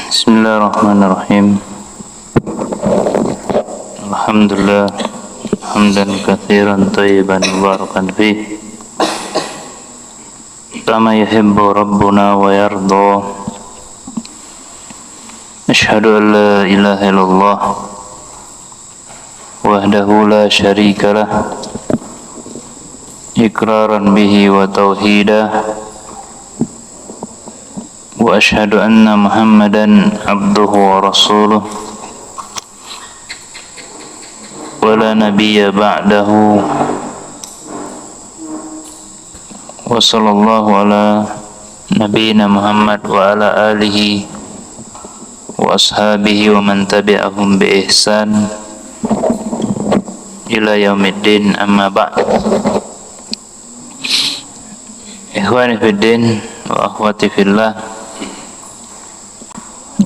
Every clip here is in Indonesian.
Bismillahirrahmanirrahim. Alhamdulillah hamdan katsiran thayyiban mubarakan fih kama yuhibbu rabbuna wa yarda. Asyhadu an la ilaha illallah wahdahu la syarika lah iqraran bihi wa tauhida. Wa asyhadu anna Muhammadan abduhu wa rasuluh wa la nabiyya ba'dahu. Wa sallallahu ala nabiyyina Muhammad wa ala alihi wa ashabihi wa man tabi'ahum bi ihsan ila yaumiddin, amma ba'd. Ikhwani fiddin wa akhwati fillah,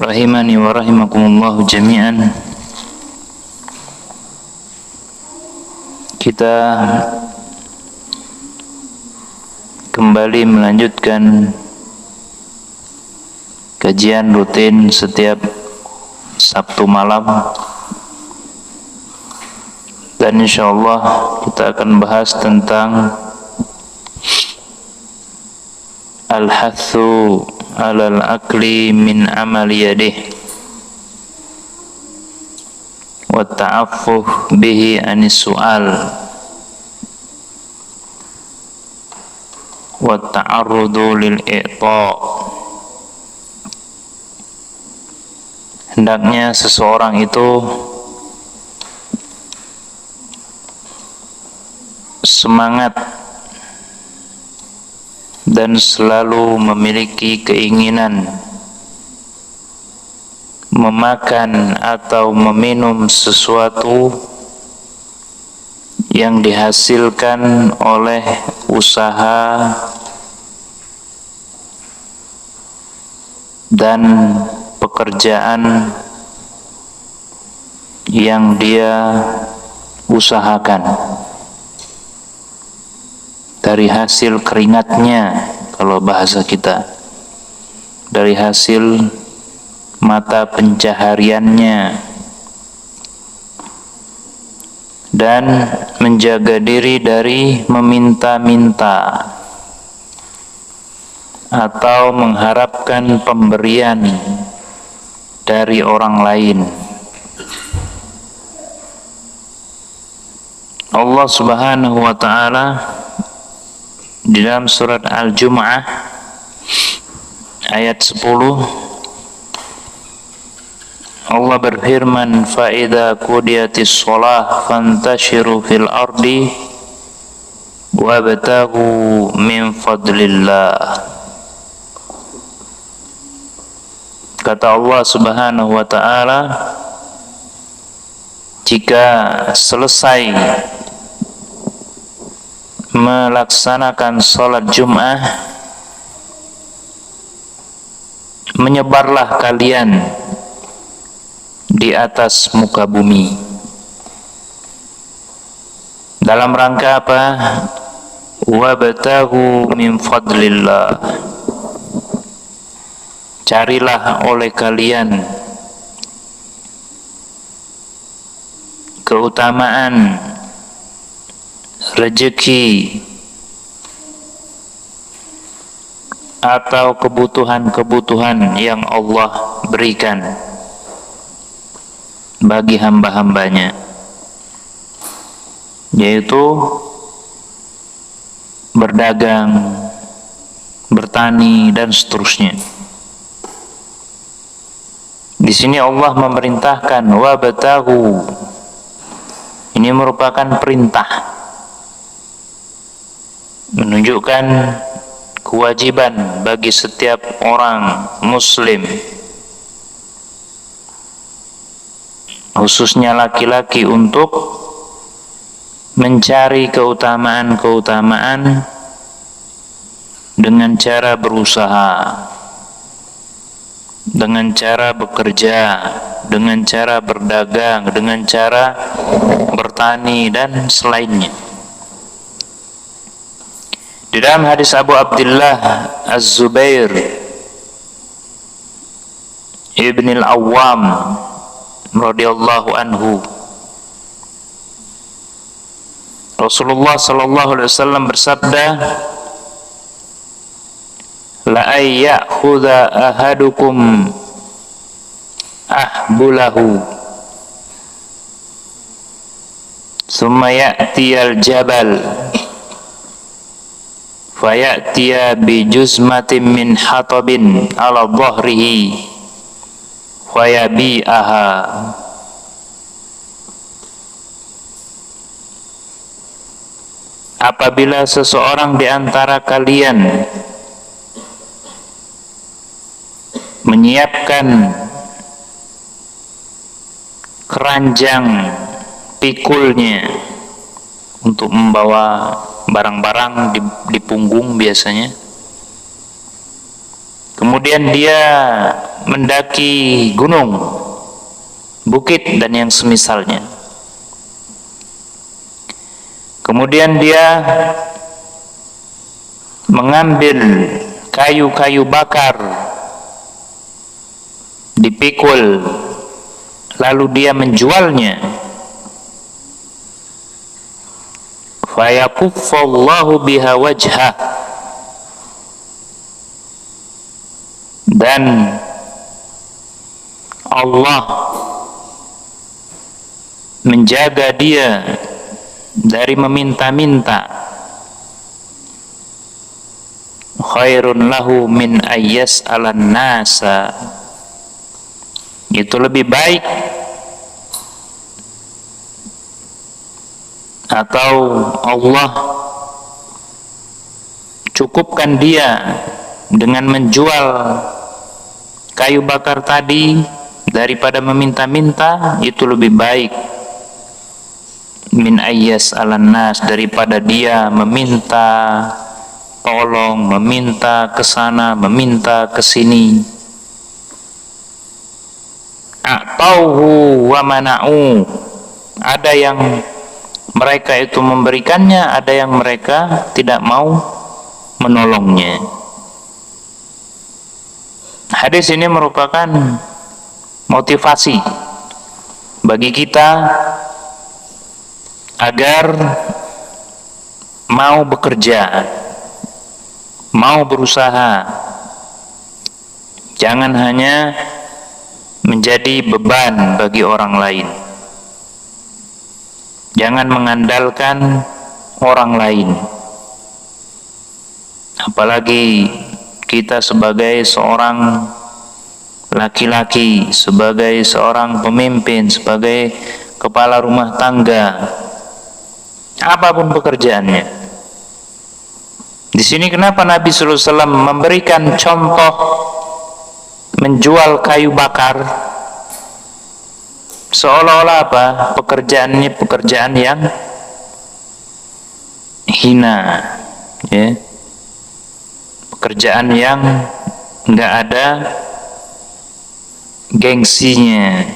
rahimani wa rahimakumullah jami'an. Kita kembali melanjutkan kajian rutin setiap Sabtu malam, dan insyaallah kita akan bahas tentang al-hathu alal akli min amali yadih wa ta'affuh bihi anis su'al wa ta'arrudu lil i'ta'. Hendaknya seseorang itu semangat dan selalu memiliki keinginan memakan atau meminum sesuatu yang dihasilkan oleh usaha dan pekerjaan yang dia usahakan, dari hasil keringatnya, kalau bahasa kita, dari hasil mata pencahariannya, dan menjaga diri dari meminta-minta atau mengharapkan pemberian dari orang lain. Allah Subhanahu wa ta'ala di dalam surat Al-Jumu'ah ayat 10, Allah berfirman, fa idza qudiyatis shalah fantashiru fil ardi wabtaghu min fadlillah. Kata Allah Subhanahu wa ta'ala, jika selesai melaksanakan sholat Jum'ah, menyebarlah kalian di atas muka bumi. Dalam rangka apa? Wabtaghu min fadlillah. Carilah oleh kalian keutamaan, rezeki, atau kebutuhan-kebutuhan yang Allah berikan bagi hamba-hambanya, yaitu berdagang, bertani, dan seterusnya. Di sini Allah memerintahkan wabtaghu. Ini merupakan perintah, menunjukkan kewajiban bagi setiap orang muslim, khususnya laki-laki, untuk mencari keutamaan-keutamaan dengan cara berusaha, dengan cara bekerja, dengan cara berdagang, dengan cara bertani, dan selainnya. Di dalam hadis Abu Abdullah Az-Zubair ibn al-Awwam radhiyallahu anhu, Rasulullah sallallahu alaihi wasallam bersabda, la ay ya'khudha ahadukum ahbulahu thumma ya'tiyal jabal faya'tiya bi juzmatin min hatabin ala dhahrihi fayabi'aha. Apabila seseorang di antara kalian menyiapkan keranjang pikulnya untuk membawa barang-barang di punggung biasanya, kemudian dia mendaki gunung, bukit dan yang semisalnya, kemudian dia mengambil kayu-kayu bakar, dipikul, lalu dia menjualnya, fayakuffallahu biha wajhah, dan Allah menjaga dia dari meminta-minta, khairun lahu min ayyas alan nasa, itu lebih baik atau Allah cukupkan dia dengan menjual kayu bakar tadi daripada meminta-minta, itu lebih baik min ayyas alan nas, daripada dia meminta tolong, meminta ke sana, meminta ke sini. A'tauhu wa mana'u, ada yang mereka itu memberikannya, ada yang mereka tidak mau menolongnya. Hadis ini merupakan motivasi bagi kita agar mau bekerja, mau berusaha, jangan hanya menjadi beban bagi orang lain, jangan mengandalkan orang lain, apalagi kita sebagai seorang laki-laki, sebagai seorang pemimpin, sebagai kepala rumah tangga, apapun pekerjaannya. Di sini kenapa Nabi sallallahu alaihi wasallam memberikan contoh menjual kayu bakar, seolah-olah apa? Pekerjaannya pekerjaan yang hina, ya. Pekerjaan yang enggak ada gengsinya.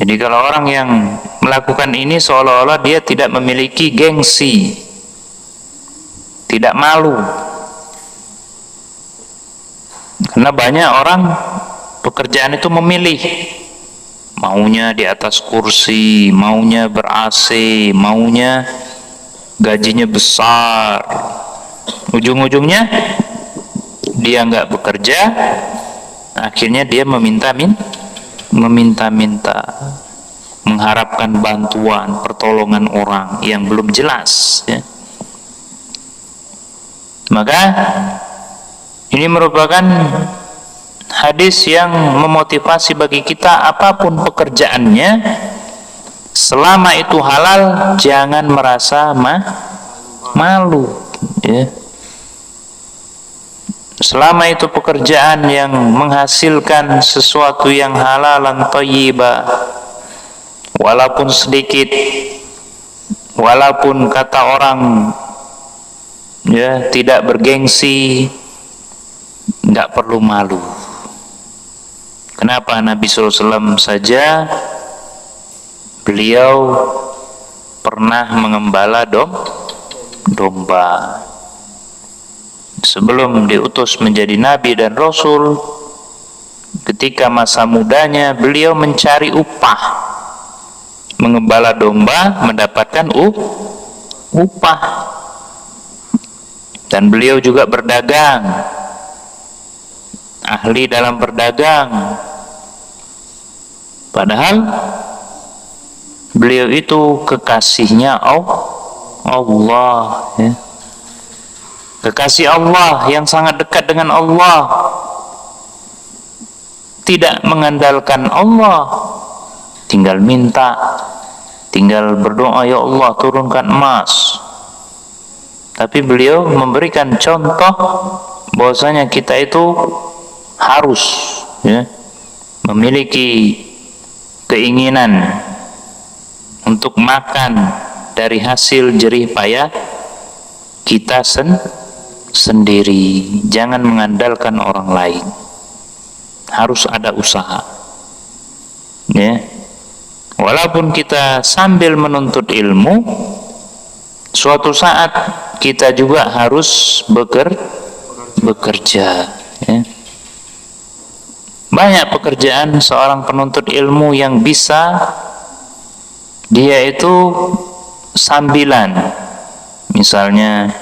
Jadi kalau orang yang melakukan ini seolah-olah dia tidak memiliki gengsi, tidak malu. Karena banyak orang pekerjaan itu memilih, maunya di atas kursi, maunya ber-AC, maunya gajinya besar, ujung-ujungnya dia nggak bekerja, akhirnya dia meminta-minta, mengharapkan bantuan, pertolongan orang yang belum jelas, ya. Maka ini merupakan hadis yang memotivasi bagi kita, apapun pekerjaannya, selama itu halal, jangan merasa malu, ya. Selama itu pekerjaan yang menghasilkan sesuatu yang halalan thayyibah, walaupun sedikit, walaupun kata orang, ya, tidak bergengsi, nggak perlu malu. Kenapa? Nabi SAW saja beliau pernah mengembala domba. Sebelum diutus menjadi nabi dan rasul, ketika masa mudanya beliau mencari upah, mengembala domba mendapatkan upah, dan beliau juga berdagang, ahli dalam berdagang. Padahal beliau itu kekasihnya Allah, ya. Kekasih Allah yang sangat dekat dengan Allah, tidak mengandalkan Allah, tinggal minta, tinggal berdoa, ya Allah turunkan emas. Tapi beliau memberikan contoh bahwasanya kita itu harus, ya, memiliki keinginan untuk makan dari hasil jerih payah kita sendiri. Jangan mengandalkan orang lain, harus ada usaha, ya. Walaupun kita sambil menuntut ilmu, suatu saat kita juga harus bekerja, ya. Banyak pekerjaan seorang penuntut ilmu yang bisa dia itu sambilan, misalnya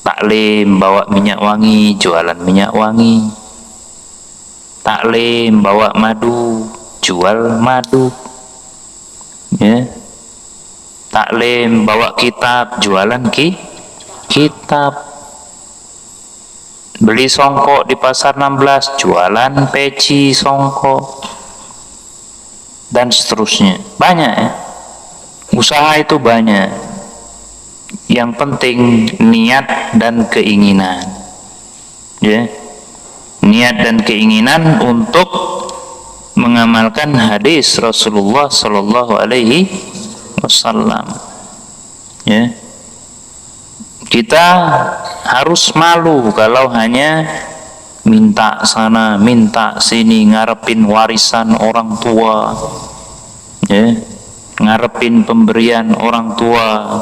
taklim bawa minyak wangi, jualan minyak wangi, taklim bawa madu, jual madu, ya. Taklim bawa kitab, jualan kitab. Beli songkok di pasar 16, jualan peci songkok, dan seterusnya. Banyak, ya. Usaha itu banyak. Yang penting niat dan keinginan, ya. Niat dan keinginan untuk mengamalkan hadis Rasulullah Sallallahu Alaihi Wasallam, ya. Kita harus malu kalau hanya minta sana minta sini, ngarepin warisan orang tua, ya, ngarepin pemberian orang tua,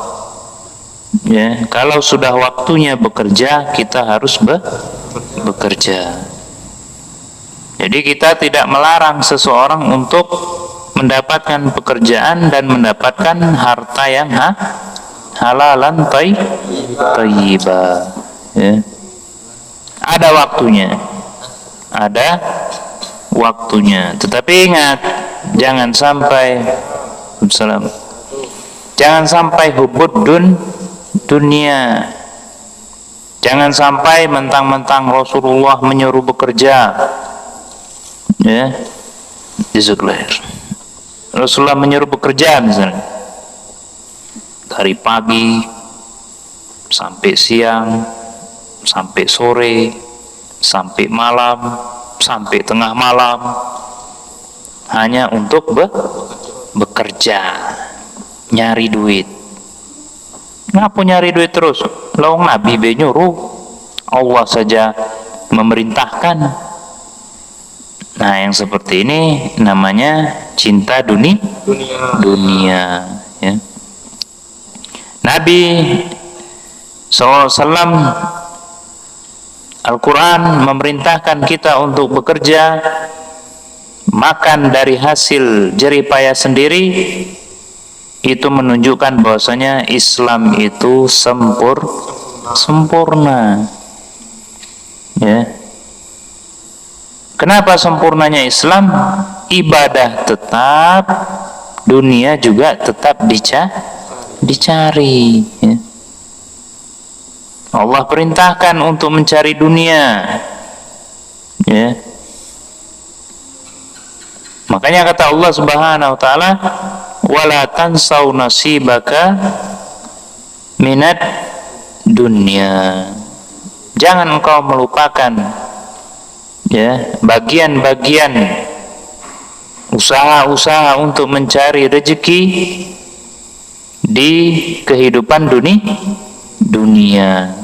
ya. Kalau sudah waktunya bekerja, kita harus bekerja. Jadi kita tidak melarang seseorang untuk mendapatkan pekerjaan dan mendapatkan harta yang halalan thayyibah, ya. Ada waktunya, tetapi ingat, jangan sampai hubud dunia. Jangan sampai mentang-mentang Rasulullah menyuruh bekerja, ya. Rasulullah menyuruh bekerja misalnya dari pagi sampai siang, sampai sore, sampai malam, sampai tengah malam, hanya untuk bekerja, nyari duit. Ngapa nyari duit terus? Lawang Nabi nyuruh, Allah saja memerintahkan. Nah, yang seperti ini namanya cinta dunia, ya. Nabi SAW, Al-Quran memerintahkan kita untuk bekerja, makan dari hasil jerih payah sendiri. Itu menunjukkan bahwasanya Islam itu sempurna, ya. Kenapa sempurnanya Islam? Ibadah tetap, dunia juga tetap dicari, ya. Allah perintahkan untuk mencari dunia, ya. Makanya kata Allah Subhanahu wa taala, wala tansau nasibaka minad dunya. Jangan engkau melupakan, ya, bagian-bagian usaha-usaha untuk mencari rezeki di kehidupan dunia.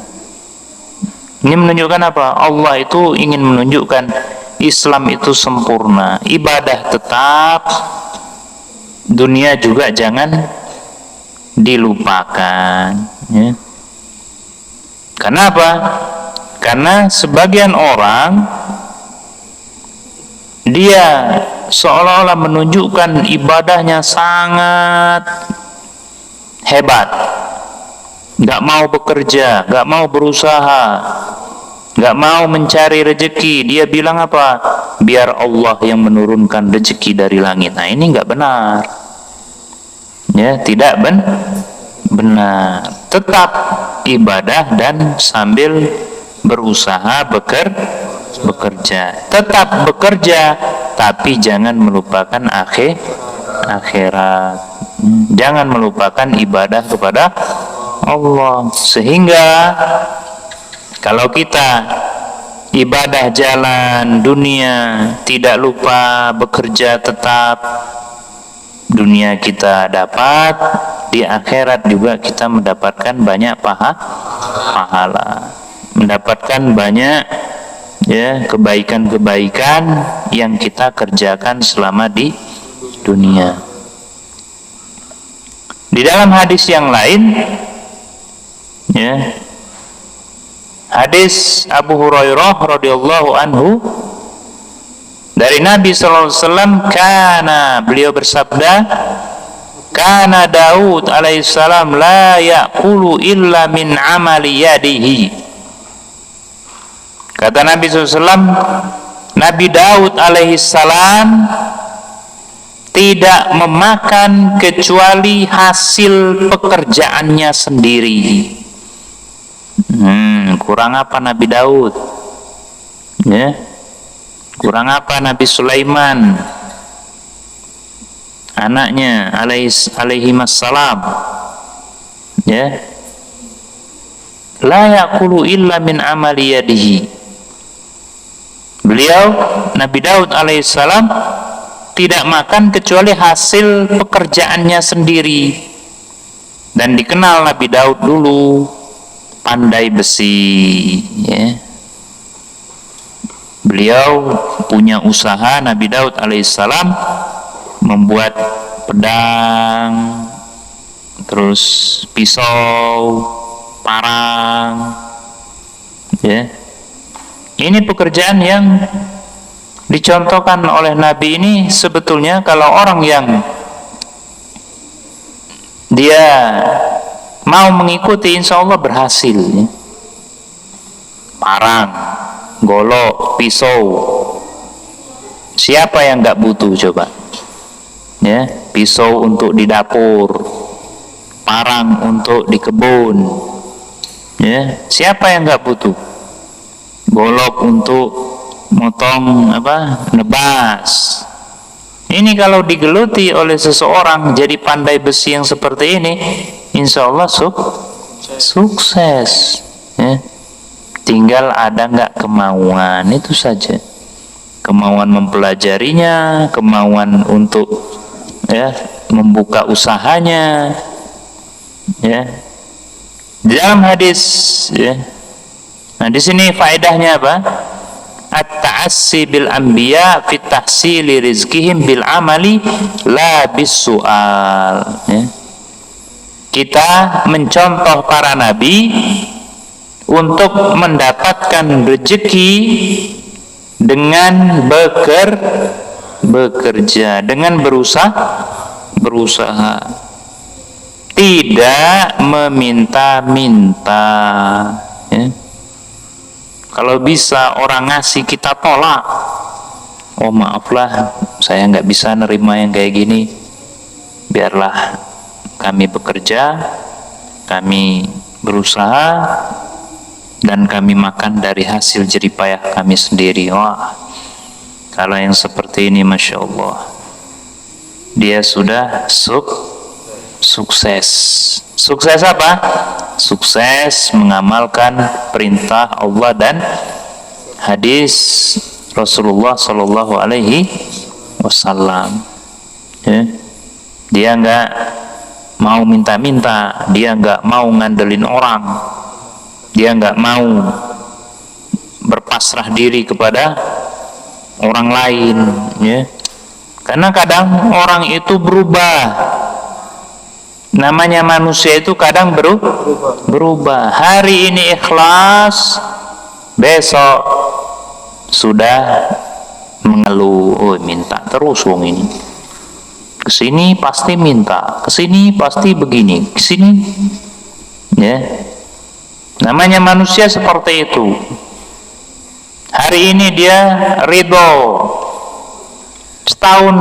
Ini menunjukkan apa? Allah itu ingin menunjukkan Islam itu sempurna, ibadah tetap, dunia juga jangan dilupakan, ya. Kenapa? Karena sebagian orang dia seolah-olah menunjukkan ibadahnya sangat hebat, nggak mau bekerja, nggak mau berusaha, nggak mau mencari rezeki. Dia bilang apa? Biar Allah yang menurunkan rezeki dari langit. Nah, ini nggak benar, ya, tidak benar. Tetap ibadah dan sambil berusaha bekerja. Tetap bekerja, tapi jangan melupakan akhirat. Jangan melupakan ibadah kepada Allah. Sehingga kalau kita ibadah jalan dunia, tidak lupa bekerja tetap, dunia kita dapat, di akhirat juga kita mendapatkan banyak pahala, mendapatkan banyak, ya, kebaikan-kebaikan yang kita kerjakan selama di dunia. Di dalam hadis yang lain, ya, hadis Abu Hurairah radhiyallahu anhu dari Nabi sallallahu alaihi wasallam, beliau bersabda, kana Daud alaihissalam la ya'kulu illa min amali yadihi. Kata Nabi SAW, Nabi Daud alaihissalam tidak memakan kecuali hasil pekerjaannya sendiri. Kurang apa Nabi Daud? Ya, kurang apa Nabi Sulaiman, anaknya alaihimassalam? Ya, la yaqulu illa min amali yadihi. Beliau Nabi Daud alaihissalam tidak makan kecuali hasil pekerjaannya sendiri. Dan dikenal Nabi Daud dulu pandai besi, ya. Beliau punya usaha, Nabi Daud alaihissalam, membuat pedang, terus pisau, parang, ya. Ini pekerjaan yang dicontohkan oleh Nabi ini. Sebetulnya kalau orang yang dia mau mengikuti, insya Allah berhasil, ya. Parang, golok, pisau, siapa yang nggak butuh coba? Ya, pisau untuk di dapur, parang untuk di kebun, ya, siapa yang nggak butuh? Golok untuk motong nebas. Ini kalau digeluti oleh seseorang jadi pandai besi yang seperti ini, insya Allah sukses, ya. Tinggal ada nggak kemauan, itu saja. Kemauan mempelajarinya, kemauan untuk, ya, membuka usahanya, ya. Dalam hadis, ya. Nah, di sini faedahnya apa? At-ta'assi bil anbiya fi tahsili rizqihim bil amali la bis su'al, ya. Kita mencontoh para nabi untuk mendapatkan rezeki dengan bekerja, dengan berusaha, tidak meminta-minta, ya. Kalau bisa orang ngasih kita tolak, oh maaflah, saya nggak bisa nerima yang kayak gini, biarlah kami bekerja, kami berusaha, dan kami makan dari hasil jeripayah kami sendiri. Wah, kalau yang seperti ini, Masya Allah, dia sudah sukses. Sukses apa? Sukses mengamalkan perintah Allah dan hadis Rasulullah Sallallahu Alaihi Wasallam. Ya. Dia nggak mau minta-minta, dia nggak mau ngandelin orang, dia nggak mau berpasrah diri kepada orang lain, ya. Karena kadang orang itu berubah. Namanya manusia itu kadang berubah. Hari ini ikhlas, besok sudah mengeluh, oh minta terus wong ini, kesini pasti minta, kesini pasti begini, kesini, ya. Namanya manusia seperti itu. Hari ini dia ridho, setahun,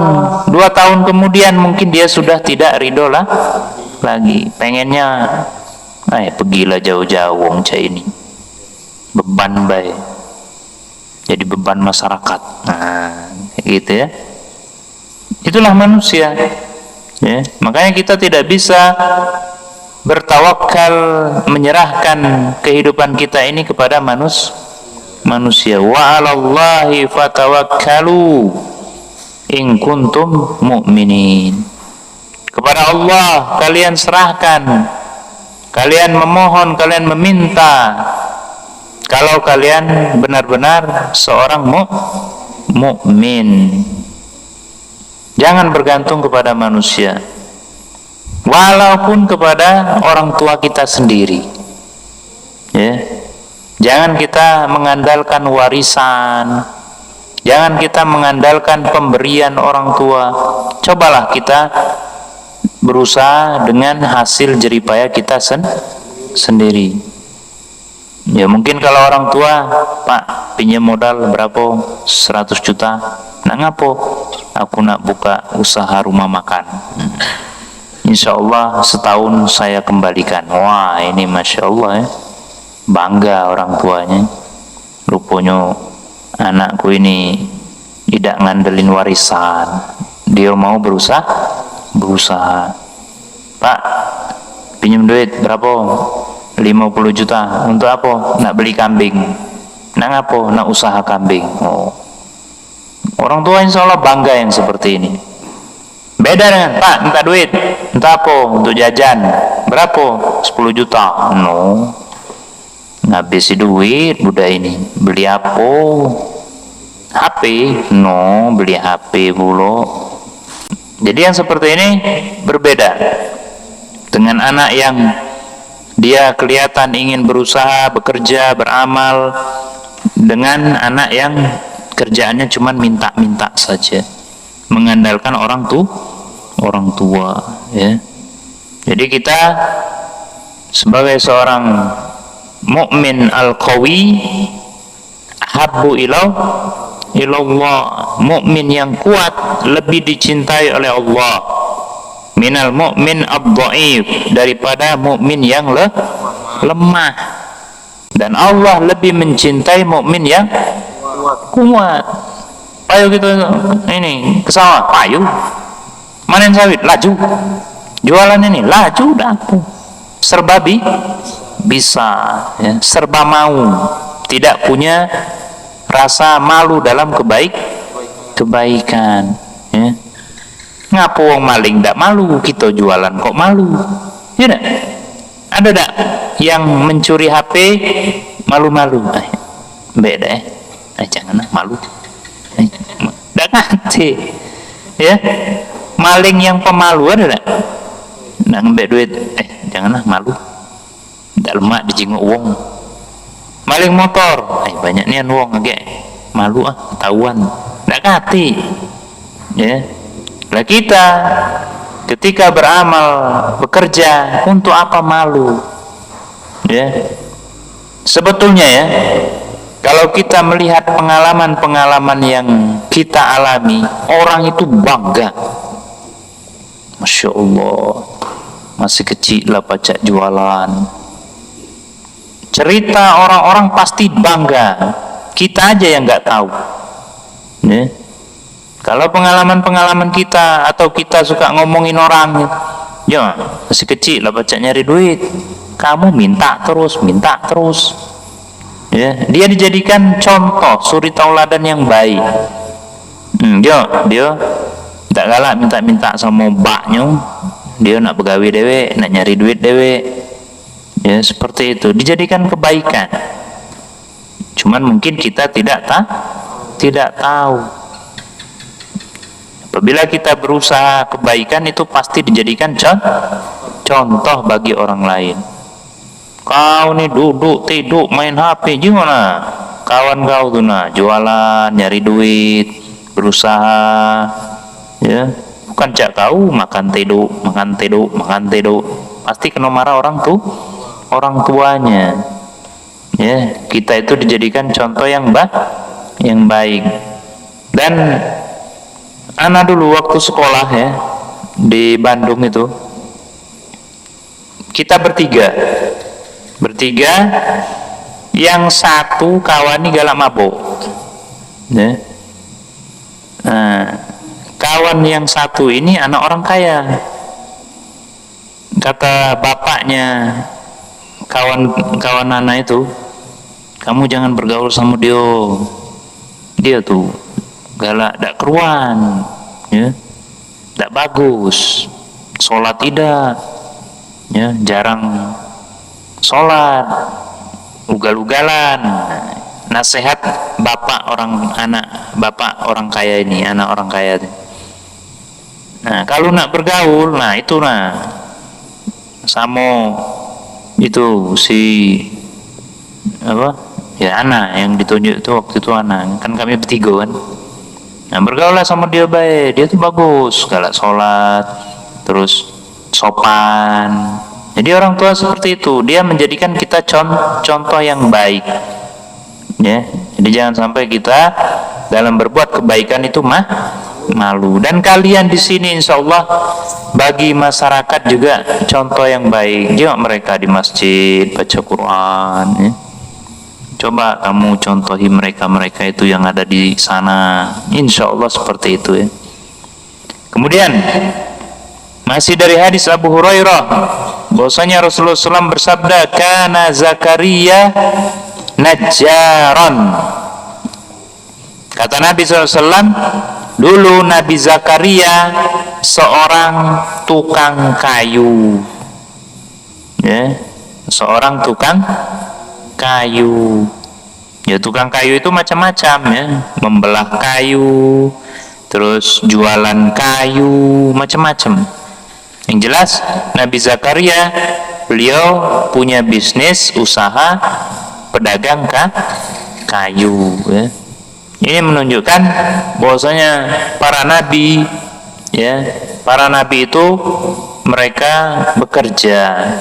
2 tahun kemudian mungkin dia sudah tidak ridho lah lagi, pengennya pergilah jauh-jauh wong cai ini, beban baik, jadi beban masyarakat. Nah gitu ya, itulah manusia ya. Makanya kita tidak bisa bertawakal, menyerahkan kehidupan kita ini kepada manusia. Wa 'alallahi fatawakkalu in kuntum mu'minin. Kepada Allah kalian serahkan, kalian memohon, kalian meminta, kalau kalian benar-benar seorang mukmin. Jangan bergantung kepada manusia, walaupun kepada orang tua kita sendiri, ya. Jangan kita mengandalkan warisan, jangan kita mengandalkan pemberian orang tua. Cobalah kita berusaha dengan hasil jeripaya kita sendiri. Ya mungkin kalau orang tua, Pak pinjam modal berapa? 100 juta. Nak ngapo? Aku nak buka usaha rumah makan. Insya Allah setahun saya kembalikan. Wah ini Masya Allah ya, bangga orang tuanya. Rupanya anakku ini tidak ngandelin warisan, dia mau berusaha. Pak pinjam duit berapa? 50 juta. Untuk apa? Nak beli kambing. Nak apa? Nak usaha kambing. Oh, orang tua insya Allah bangga yang seperti ini. Beda dengan Pak minta duit, minta apa? Untuk jajan berapa? 10 juta. No, ngabisi duit budak ini. Beli apa? HP. No, beli HP pula. Jadi yang seperti ini berbeda dengan anak yang dia kelihatan ingin berusaha, bekerja, beramal, dengan anak yang kerjaannya cuma minta-minta saja, mengandalkan orang tua ya. Jadi kita sebagai seorang mukmin al-qawi, habbu ilallah, mukmin yang kuat lebih dicintai oleh Allah minal mukmin ad-dhaif, daripada mukmin yang lemah. Dan Allah lebih mencintai mukmin yang kuat. Ayo kita ini ke sawah, ayo manen sawit, laju jualan ini, laju dapur, serba bisa ya, serba mau, tidak punya rasa malu dalam kebaikan ya. Ngapo wong maling ndak malu, kita jualan kok malu ya dak? Ada dak yang mencuri HP malu-malu? Beda jangan malu, ndak ngerti ya. Maling yang pemalu ada dak? Ndak ngembek duit, janganlah malu, ndak lemak dijenguk wong. Maling motor, banyak nian wong agak malu ketahuan, ndak ngerti ya. Lah kita ketika beramal, bekerja, untuk apa malu ya? Sebetulnya ya, kalau kita melihat pengalaman-pengalaman yang kita alami, orang itu bangga. Masya Allah, masih kecil lah pacak jualan. Cerita orang-orang pasti bangga, kita aja yang nggak tahu ya. Kalau pengalaman-pengalaman kita, atau kita suka ngomongin orang, ya masih kecil lah baca nyari duit, kamu minta terus ya. Dia dijadikan contoh, suri tauladan yang baik. Dia tak galak minta-minta sama mbaknya, dia nak begawi dewe, nak nyari duit dewe ya, seperti itu, dijadikan kebaikan. Cuman mungkin kita tidak tahu. Apabila kita berusaha kebaikan, itu pasti dijadikan contoh bagi orang lain. Kau nih duduk tidur main HP, gimana kawan kau tuh jualan nyari duit berusaha, ya, bukan cak kau makan tidur, pasti kena marah orang tuanya. Ya, kita itu dijadikan contoh yang baik. Dan anak dulu waktu sekolah ya di Bandung itu, kita bertiga, yang satu kawan ini galak mabuk, ya. Nah, kawan yang satu ini anak orang kaya. Kata bapaknya kawan anak itu, kamu jangan bergaul sama dia tuh galak, dak keruan, ya, dak bagus, sholat tidak, ya, jarang sholat, ugal-ugalan. Nasihat bapak orang kaya ini, anak orang kaya ini. Nah, kalau nak bergaul, nah itu sama itu si apa ya, anak yang ditunjuk itu waktu itu, anak kan kami bertiga kan. Nah, bergaul lah sama dia baik, dia tuh bagus, galak sholat, terus sopan. Jadi orang tua seperti itu, dia menjadikan kita contoh yang baik, ya. Jadi jangan sampai kita dalam berbuat kebaikan itu malu. Dan kalian di sini insya Allah bagi masyarakat juga contoh yang baik. Juga mereka di masjid baca Quran, ya. Coba kamu contohi mereka itu yang ada di sana, insya Allah seperti itu, ya. Kemudian masih dari hadis Abu Hurairah, bahwasanya Rasulullah SAW bersabda, kana Zakaria najjaron. Kata Nabi SAW, dulu Nabi Zakaria seorang tukang kayu, ya, seorang tukang kayu. Ya, tukang kayu itu macam-macam, ya, membelah kayu, terus jualan kayu, macam-macam. Yang jelas Nabi Zakaria beliau punya bisnis usaha pedagang kayu, ya. Ini menunjukkan bahwasanya para nabi, ya, para nabi itu mereka bekerja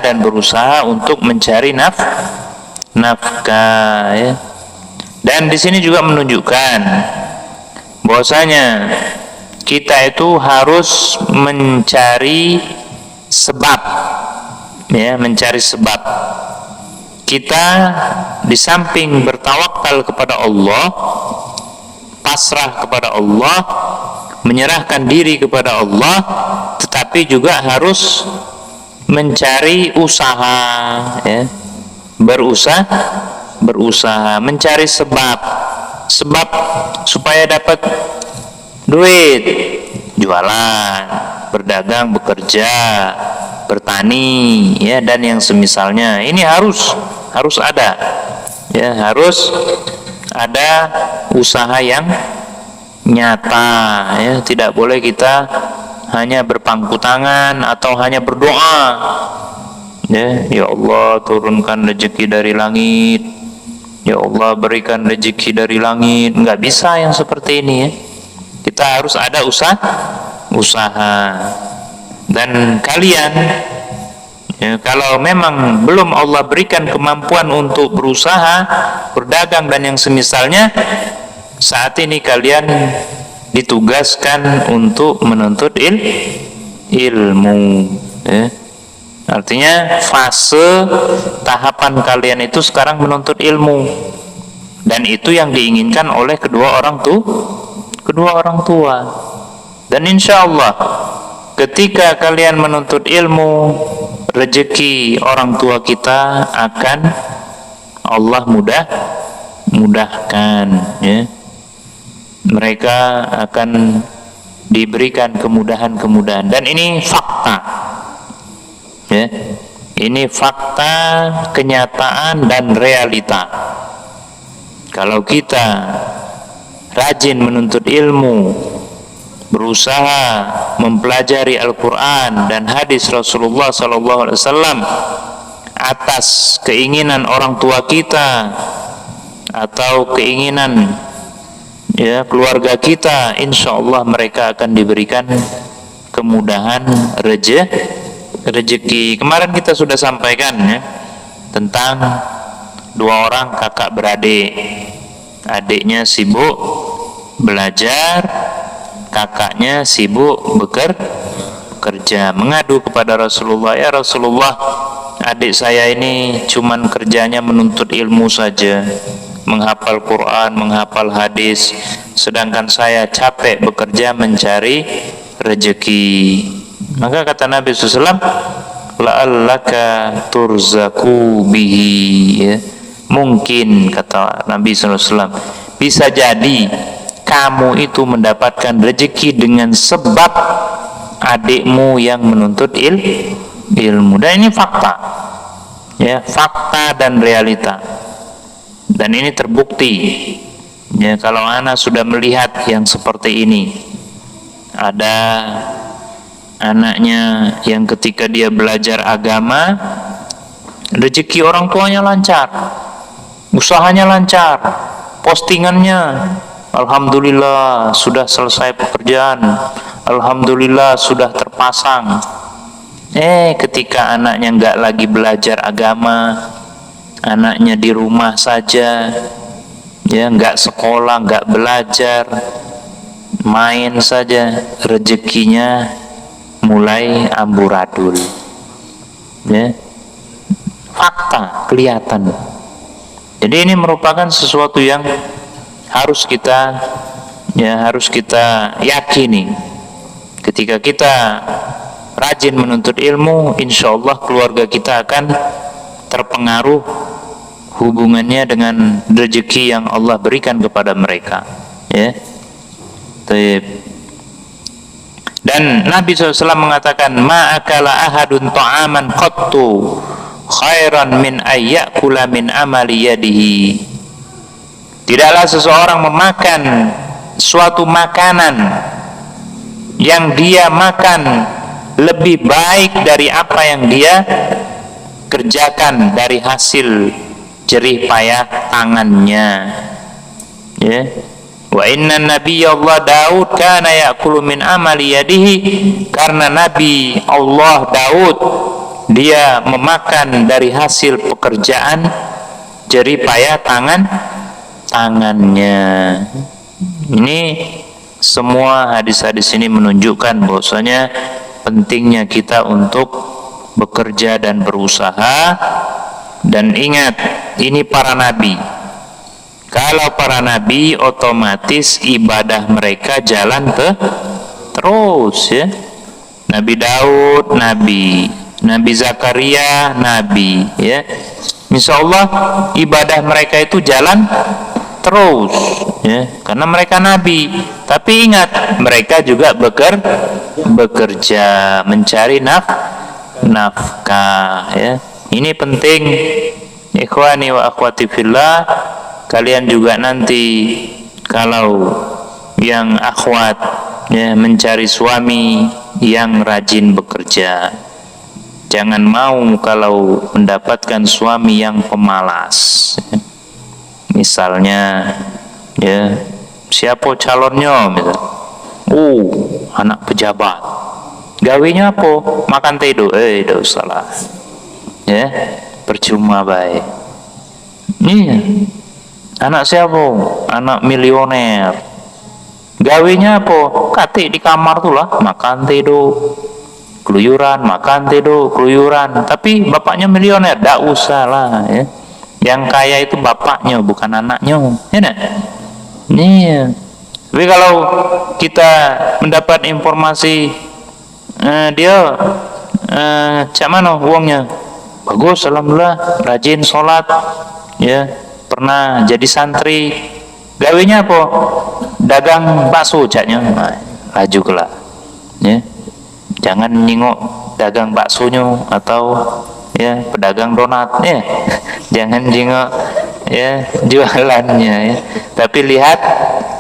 dan berusaha untuk mencari nafkah, ya. Dan di sini juga menunjukkan bahwasanya kita itu harus mencari sebab, ya, mencari sebab. Kita di samping bertawakal kepada Allah, pasrah kepada Allah, menyerahkan diri kepada Allah, tetapi juga harus mencari usaha, ya, berusaha mencari sebab supaya dapat duit, jualan, berdagang, bekerja, bertani, ya, dan yang semisalnya. Ini harus ada, ya, harus ada usaha yang nyata, ya. Tidak boleh kita hanya berpangku tangan atau hanya berdoa, ya Allah turunkan rezeki dari langit, ya Allah berikan rezeki dari langit. Nggak bisa yang seperti ini, ya. Kita harus ada usaha. Dan kalian, ya, kalau memang belum Allah berikan kemampuan untuk berusaha, berdagang dan yang semisalnya, saat ini kalian ditugaskan untuk menuntut ilmu, ya. Artinya fase tahapan kalian itu sekarang menuntut ilmu, dan itu yang diinginkan oleh kedua orang tua. Dan insya Allah ketika kalian menuntut ilmu, rezeki orang tua kita akan Allah mudahkan, ya. Mereka akan diberikan kemudahan, dan ini fakta, ya. Ini fakta, kenyataan dan realita. Kalau kita rajin menuntut ilmu, berusaha mempelajari Al-Quran dan hadis Rasulullah SAW atas keinginan orang tua kita atau keinginan ya, keluarga kita, insya Allah mereka akan diberikan kemudahan rezeki. Kemarin kita sudah sampaikan ya tentang dua orang kakak beradik. Adiknya sibuk belajar, kakaknya sibuk bekerja. Mengadu kepada Rasulullah, ya Rasulullah, adik saya ini cuman kerjanya menuntut ilmu saja, menghafal Quran, menghafal hadis, sedangkan saya capek bekerja mencari rezeki. Maka kata Nabi SAW, la'allaka turzaku bihi, ya. Mungkin, kata Nabi SAW, bisa jadi kamu itu mendapatkan rezeki dengan sebab adikmu yang menuntut ilmu. Dan ini fakta, ya, fakta dan realita. Dan ini terbukti, ya, kalau anak sudah melihat yang seperti ini. Ada anaknya yang ketika dia belajar agama, rezeki orang tuanya lancar, usahanya lancar, postingannya alhamdulillah sudah selesai pekerjaan, alhamdulillah sudah terpasang. Ketika anaknya nggak lagi belajar agama, anaknya di rumah saja, ya, nggak sekolah, nggak belajar, main saja, rezekinya mulai amburadul, ya. Fakta kelihatan. Jadi ini merupakan sesuatu yang harus kita yakini. Ketika kita rajin menuntut ilmu, insya Allah keluarga kita akan terpengaruh hubungannya dengan rezeki yang Allah berikan kepada mereka, ya. Dan Nabi SAW mengatakan, ma'akala ahadun ta'aman qattu khairan min ayyakula min amali yadihi. Tidaklah seseorang memakan suatu makanan yang dia makan lebih baik dari apa yang dia kerjakan dari hasil jerih payah tangannya, ya. Wa inna nabiyya Allah Daud kana ya'kulu min amali yadihi, karena Nabi Allah Daud dia memakan dari hasil pekerjaan jerih payah tangannya. Ini semua hadis-hadis ini menunjukkan bahwasanya pentingnya kita untuk bekerja dan berusaha. Dan ingat, ini para nabi. Kalau para nabi, otomatis ibadah mereka jalan terus, ya. Nabi Daud nabi, Nabi Zakaria nabi, ya. Insya Allah ibadah mereka itu jalan terus, ya, karena mereka nabi. Tapi ingat, mereka juga bekerja mencari nafkah, ya. Ini penting, ikhwani wa akhwati fillah. Kalian juga nanti kalau yang akhwat, ya, mencari suami yang rajin bekerja. Jangan mau kalau mendapatkan suami yang pemalas. Misalnya, ya, siapa calonnya, misal, anak pejabat, gawenya apa? Makan tidur, tidak salah, ya, percuma baik. Iya. Anak siapa? Anak milioner. Gawenya apa? Katik di kamar tuh lah, makan tidur, keluyuran, makan tidur, keluyuran. Tapi bapaknya milioner, tidak usah lah, ya. Yang kaya itu bapaknya, bukan anaknya, ya nak? Iya. Tapi kalau kita mendapat informasi dia cak mana uangnya, bagus, alhamdulillah, rajin sholat, ya, pernah jadi santri, gawenya apa? Dagang bakso, caknya, laju kelak, ya. Jangan nyingok dagang baksonya atau, ya, pedagang donat, ya. Jangan nyingok, ya, jualannya, ya. Tapi lihat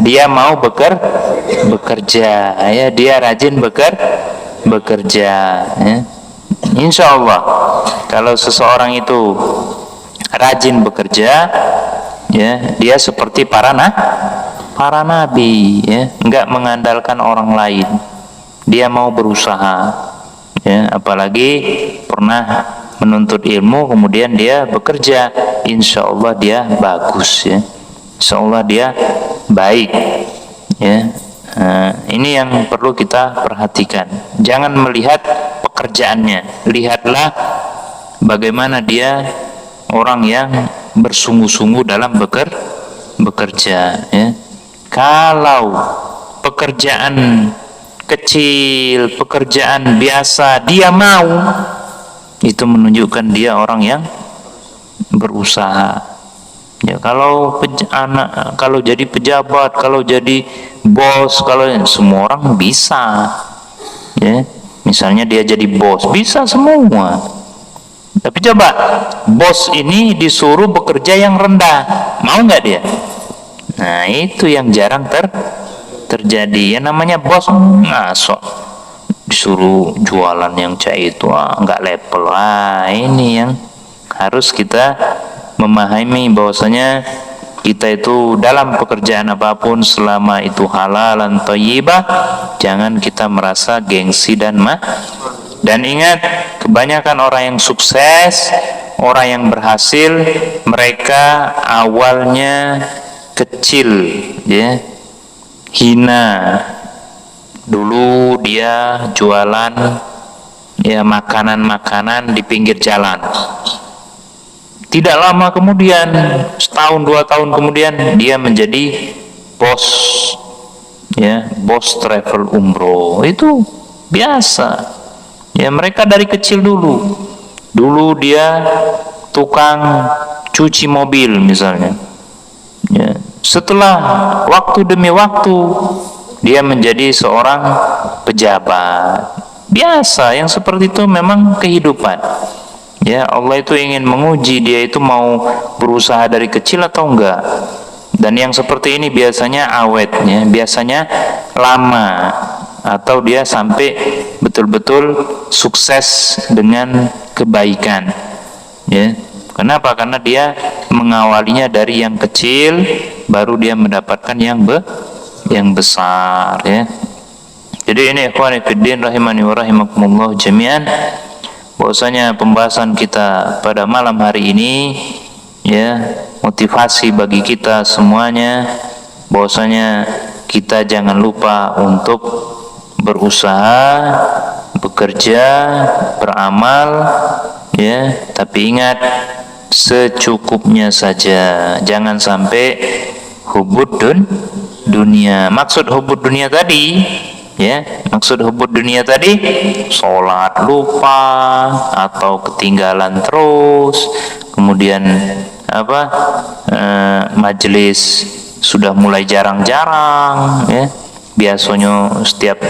dia mau bekerja, ya, dia rajin bekerja, ya. Insya Allah kalau seseorang itu rajin bekerja, ya, dia seperti para para nabi, ya, enggak mengandalkan orang lain. Dia mau berusaha, ya, apalagi pernah menuntut ilmu kemudian dia bekerja, insya Allah dia bagus, ya, insya Allah dia baik, ya. Nah, ini yang perlu kita perhatikan. Jangan melihat pekerjaannya, lihatlah bagaimana dia orang yang bersungguh-sungguh dalam bekerja, ya. Kalau pekerjaan kecil, pekerjaan biasa dia mau, itu menunjukkan dia orang yang berusaha. Ya, kalau kalau jadi pejabat, kalau jadi bos, kalau semua orang bisa, ya. Misalnya dia jadi bos, bisa semua. Tapi coba bos ini disuruh bekerja yang rendah, mau nggak dia? Nah, itu yang jarang terjadi. Yang namanya bos ngasok disuruh jualan yang cah itu, nggak level. Ini yang harus kita memahami, bahwasanya kita itu dalam pekerjaan apapun selama itu halal dan thayyibah, jangan kita merasa gengsi dan ingat, kebanyakan orang yang sukses, orang yang berhasil, mereka awalnya kecil, ya, hina. Dulu dia jualan, ya, makanan-makanan di pinggir jalan. Tidak lama kemudian, setahun 2 tahun kemudian, dia menjadi bos, ya, bos travel umroh. Itu biasa, ya. Mereka dari kecil dulu dia tukang cuci mobil misalnya, ya. Setelah waktu demi waktu dia menjadi seorang pejabat. Biasa, yang seperti itu memang kehidupan. Ya, Allah itu ingin menguji dia itu mau berusaha dari kecil atau enggak. Dan yang seperti ini biasanya awetnya, biasanya lama, atau dia sampai betul-betul sukses dengan kebaikan. Ya. Kenapa? Karena dia mengawalinya dari yang kecil, baru dia mendapatkan yang besar, ya. Jadi ini ikhwani fiddin rahimani wa rahimakumullah jami'an, bahwasanya pembahasan kita pada malam hari ini, ya, motivasi bagi kita semuanya, bahwasanya kita jangan lupa untuk berusaha, bekerja, beramal, ya, tapi ingat secukupnya saja, jangan sampai hubud dunia. Maksud hubud dunia tadi, ya, maksud hubud dunia tadi, sholat lupa atau ketinggalan terus, kemudian majelis sudah mulai jarang-jarang, ya, biasanya setiap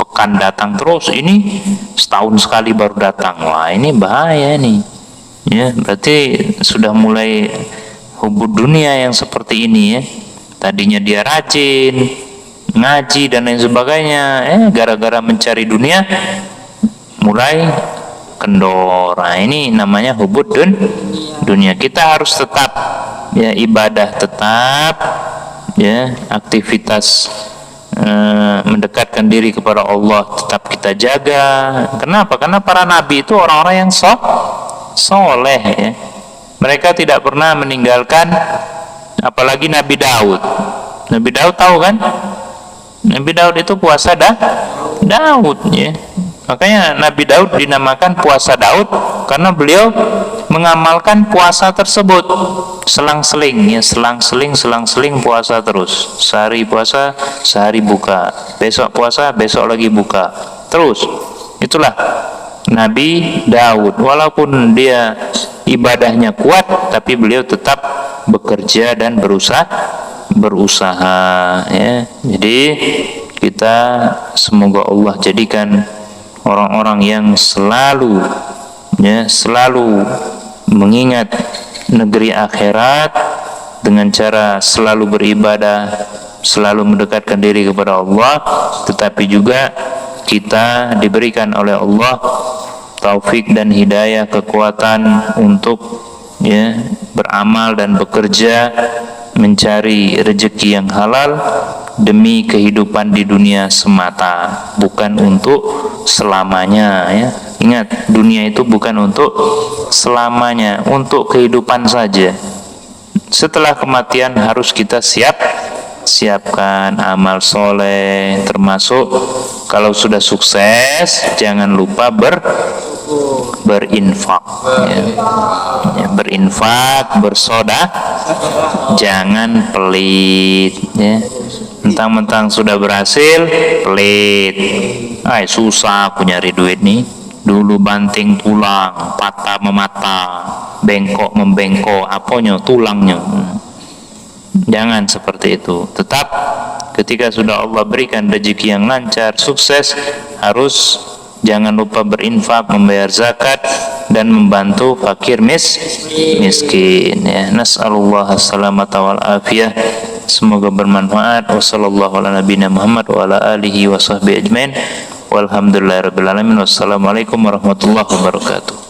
pekan datang terus, ini setahun sekali baru datang. Wah, ini bahaya nih, ya, berarti sudah mulai hubud dunia yang seperti ini, ya. Tadinya dia rajin ngaji dan lain sebagainya, gara-gara mencari dunia mulai kendor. Nah, ini namanya hubud dunia. Kita harus tetap, ya, ibadah tetap, ya, aktivitas mendekatkan diri kepada Allah tetap kita jaga. Kenapa? Karena para nabi itu orang-orang yang soleh, ya. Mereka tidak pernah meninggalkan, apalagi Nabi Daud. Nabi Daud tahu kan? Nabi Daud itu puasa Daud, ya. Makanya Nabi Daud dinamakan puasa Daud karena beliau mengamalkan puasa tersebut selang-seling, ya, selang-seling puasa terus. Sehari puasa, sehari buka. Besok puasa, besok lagi buka. Terus. Itulah Nabi Daud. Walaupun dia ibadahnya kuat, tapi beliau tetap bekerja dan berusaha, ya. Jadi kita semoga Allah jadikan orang-orang yang selalu, ya, selalu mengingat negeri akhirat dengan cara selalu beribadah, selalu mendekatkan diri kepada Allah, tetapi juga kita diberikan oleh Allah taufik dan hidayah, kekuatan untuk, ya, beramal dan bekerja mencari rezeki yang halal demi kehidupan di dunia semata, bukan untuk selamanya, ya. Ingat, dunia itu bukan untuk selamanya, untuk kehidupan saja. Setelah kematian harus kita siapkan amal soleh, termasuk kalau sudah sukses jangan lupa berinfak, ya. Ya, berinfak, jangan pelit, ya. Mentang-mentang sudah berhasil pelit, susah aku nyari duit nih, dulu banting tulang, patah memata, bengkok membengkok, apanya tulangnya. Jangan seperti itu. Tetap ketika sudah Allah berikan rezeki yang lancar, sukses, harus jangan lupa berinfak, membayar zakat, dan membantu fakir miskin, ya. Nas'alullah as-salamata wal afiyah. Semoga bermanfaat. Wassallallahu ala nabiyina Muhammad wa ala alihi wa sahbihi ajmain. Walhamdulillahirabbil alamin. Wassalamualaikum warahmatullahi wabarakatuh.